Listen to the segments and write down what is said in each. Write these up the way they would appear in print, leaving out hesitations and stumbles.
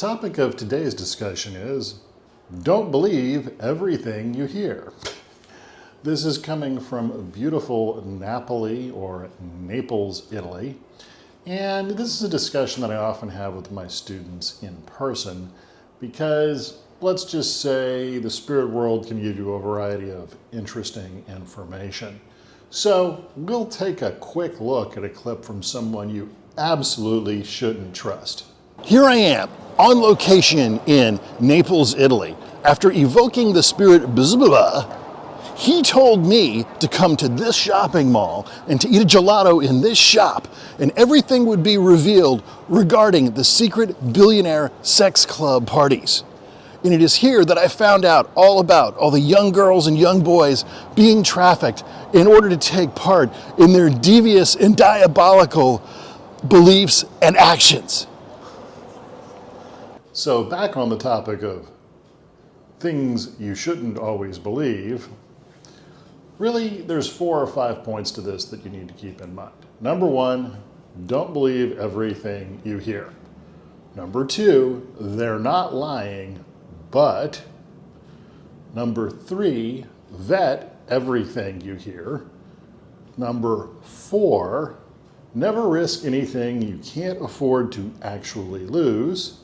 topic of today's discussion is, don't believe everything you hear. This is coming from beautiful Napoli, or Naples, Italy. And this is a discussion that I often have with my students in person because let's just say the spirit world can give you a variety of interesting information. So we'll take a quick look at a clip from someone you absolutely shouldn't trust. Here I am on location in Naples, Italy. After evoking the spirit Bzbla, he told me to come to this shopping mall and to eat a gelato in this shop, and everything would be revealed regarding the secret billionaire sex club parties. And it is here that I found out all about all the young girls and young boys being trafficked in order to take part in their devious and diabolical beliefs and actions. So back on the topic of things you shouldn't always believe, really there's 4 or 5 points to this that you need to keep in mind. Number 1, don't believe everything you hear. Number 2, they're not lying, but. Number 3, vet everything you hear. Number 4, never risk anything you can't afford to actually lose.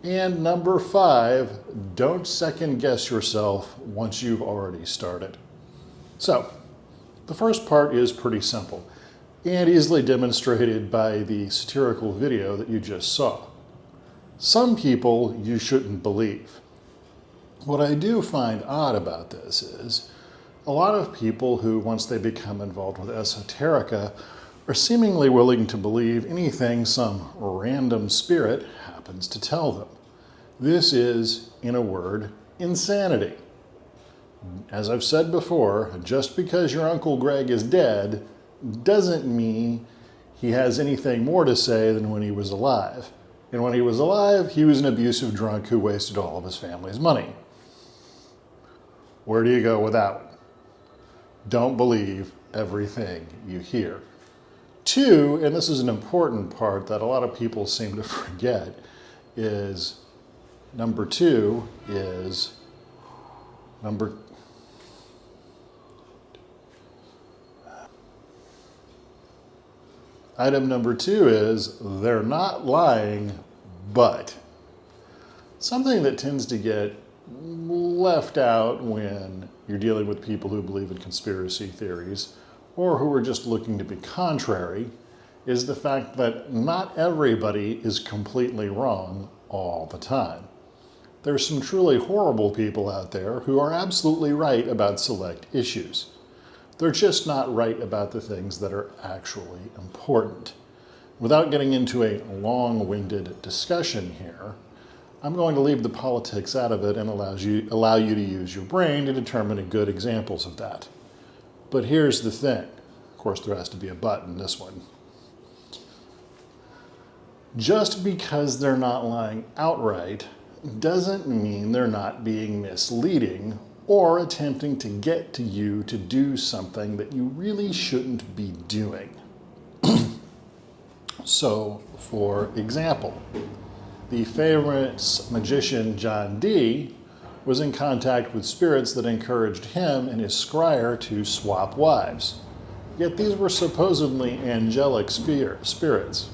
And number 5, don't second guess yourself once you've already started. So, the first part is pretty simple and easily demonstrated by the satirical video that you just saw. Some people you shouldn't believe. What I do find odd about this is a lot of people who, once they become involved with esoterica, are seemingly willing to believe anything some random spirit happens to tell them. This is, in a word, insanity. As I've said before, just because your Uncle Greg is dead doesn't mean he has anything more to say than when he was alive. And when he was alive, he was an abusive drunk who wasted all of his family's money. Where do you go with that one? Don't believe everything you hear. 2, and this is an important part that a lot of people seem to forget, is number 2 is Item number 2 is they're not lying, but. Something that tends to get left out when you're dealing with people who believe in conspiracy theories or who are just looking to be contrary is the fact that not everybody is completely wrong all the time. There's some truly horrible people out there who are absolutely right about select issues. They're just not right about the things that are actually important. Without getting into a long-winded discussion here, I'm going to leave the politics out of it and allow you to use your brain to determine good examples of that. But here's the thing. Of course, there has to be a but in this one. Just because they're not lying outright doesn't mean they're not being misleading or attempting to get to you to do something that you really shouldn't be doing. So, for example, the famous magician John Dee was in contact with spirits that encouraged him and his scryer to swap wives. Yet these were supposedly angelic spirits.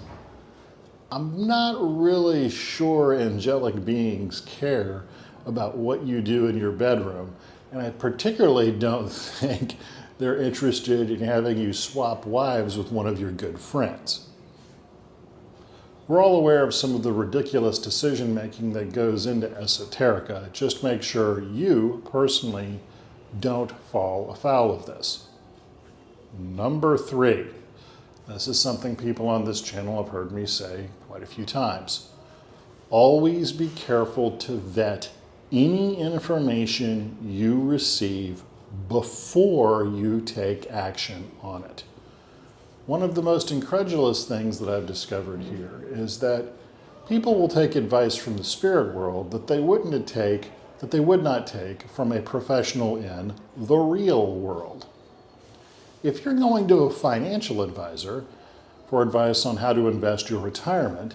I'm not really sure angelic beings care about what you do in your bedroom, and I particularly don't think they're interested in having you swap wives with one of your good friends. We're all aware of some of the ridiculous decision-making that goes into esoterica. Just make sure you, personally, don't fall afoul of this. Number 3. This is something people on this channel have heard me say quite a few times. Always be careful to vet any information you receive before you take action on it. One of the most incredulous things that I've discovered here is that people will take advice from the spirit world that they would not take from a professional in the real world. If you're going to a financial advisor for advice on how to invest your retirement,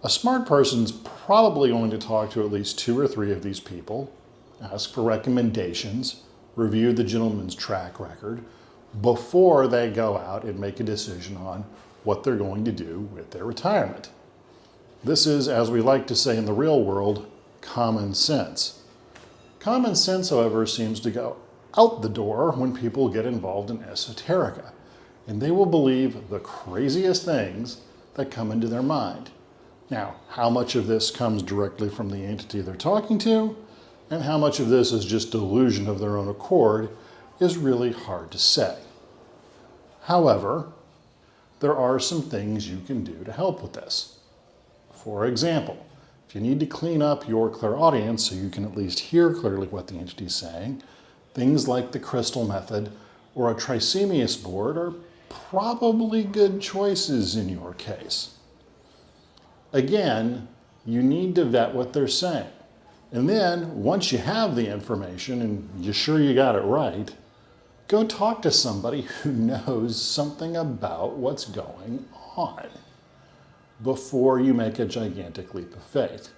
A smart person's probably going to talk to at least 2 or 3 of these people, ask for recommendations, review the gentleman's track record before they go out and make a decision on what they're going to do with their retirement. This is, as we like to say in the real world, common sense. Common sense, however, seems to go out the door when people get involved in esoterica, and they will believe the craziest things that come into their mind. Now, how much of this comes directly from the entity they're talking to, and how much of this is just delusion of their own accord, is really hard to say. However, there are some things you can do to help with this. For example, if you need to clean up your clairaudience so you can at least hear clearly what the entity is saying, things like the crystal method or a trichemius board are probably good choices in your case. Again, you need to vet what they're saying. And then, once you have the information and you're sure you got it right, go talk to somebody who knows something about what's going on before you make a gigantic leap of faith.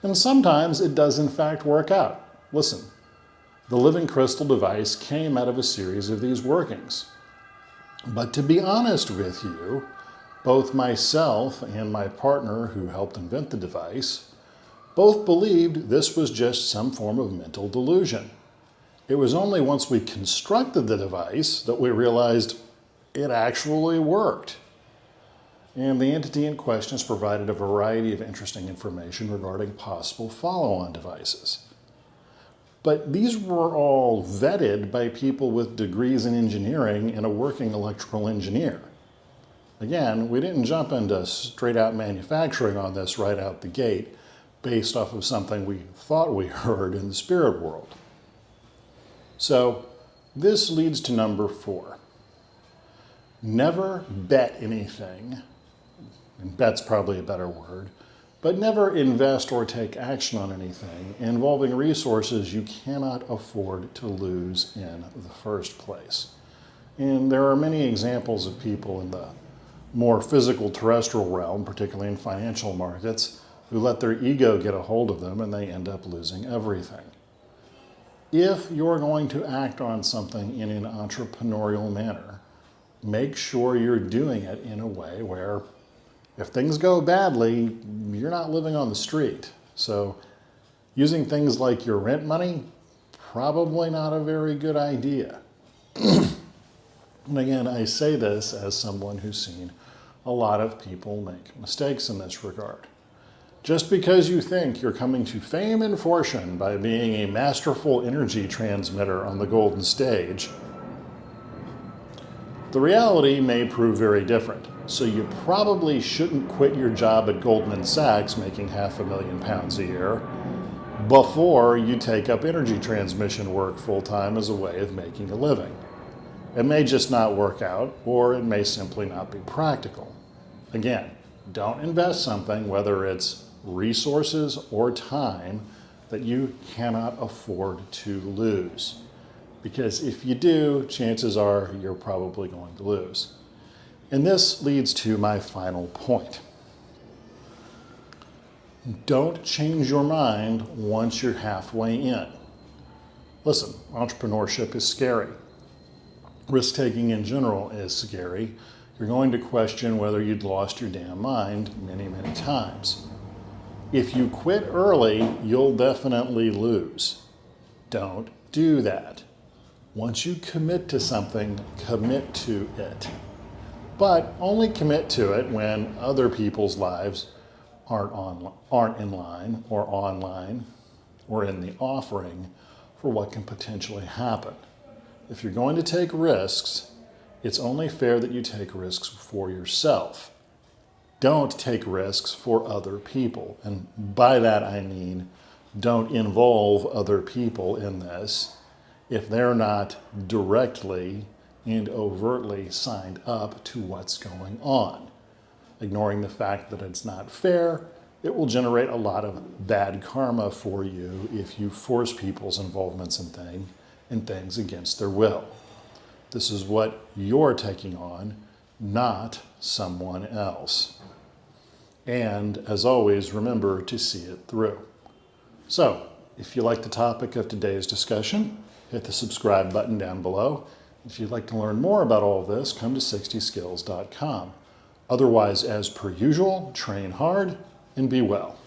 And sometimes it does in fact work out. Listen, the living crystal device came out of a series of these workings. But to be honest with you, both myself and my partner who helped invent the device both believed this was just some form of mental delusion. It was only once we constructed the device that we realized it actually worked. And the entity in question has provided a variety of interesting information regarding possible follow-on devices. But these were all vetted by people with degrees in engineering and a working electrical engineer. Again, we didn't jump into straight-out manufacturing on this right out the gate based off of something we thought we heard in the spirit world. So this leads to number 4. Never bet anything, and bet's probably a better word, but never invest or take action on anything involving resources you cannot afford to lose in the first place. And there are many examples of people in the more physical terrestrial realm, particularly in financial markets, who let their ego get a hold of them and they end up losing everything. If you're going to act on something in an entrepreneurial manner, make sure you're doing it in a way where if things go badly, you're not living on the street. So using things like your rent money, probably not a very good idea. And again, I say this as someone who's seen a lot of people make mistakes in this regard. Just because you think you're coming to fame and fortune by being a masterful energy transmitter on the golden stage, the reality may prove very different. So you probably shouldn't quit your job at Goldman Sachs making £500,000 a year before you take up energy transmission work full-time as a way of making a living. It may just not work out, or it may simply not be practical. Again, don't invest something, whether it's resources or time, that you cannot afford to lose. Because if you do, chances are you're probably going to lose. And this leads to my final point. Don't change your mind once you're halfway in. Listen, entrepreneurship is scary. Risk-taking in general is scary. You're going to question whether you'd lost your damn mind many, many times. If you quit early, you'll definitely lose. Don't do that. Once you commit to something, commit to it. But only commit to it when other people's lives aren't in line or online or in the offering for what can potentially happen. If you're going to take risks, it's only fair that you take risks for yourself. Don't take risks for other people. And by that I mean, don't involve other people in this if they're not directly and overtly signed up to what's going on. Ignoring the fact that it's not fair, it will generate a lot of bad karma for you if you force people's involvements in things against their will. This is what you're taking on, not someone else. And as always, remember to see it through. So, if you like the topic of today's discussion, hit the subscribe button down below. If you'd like to learn more about all of this, come to 60skills.com. Otherwise, as per usual, train hard and be well.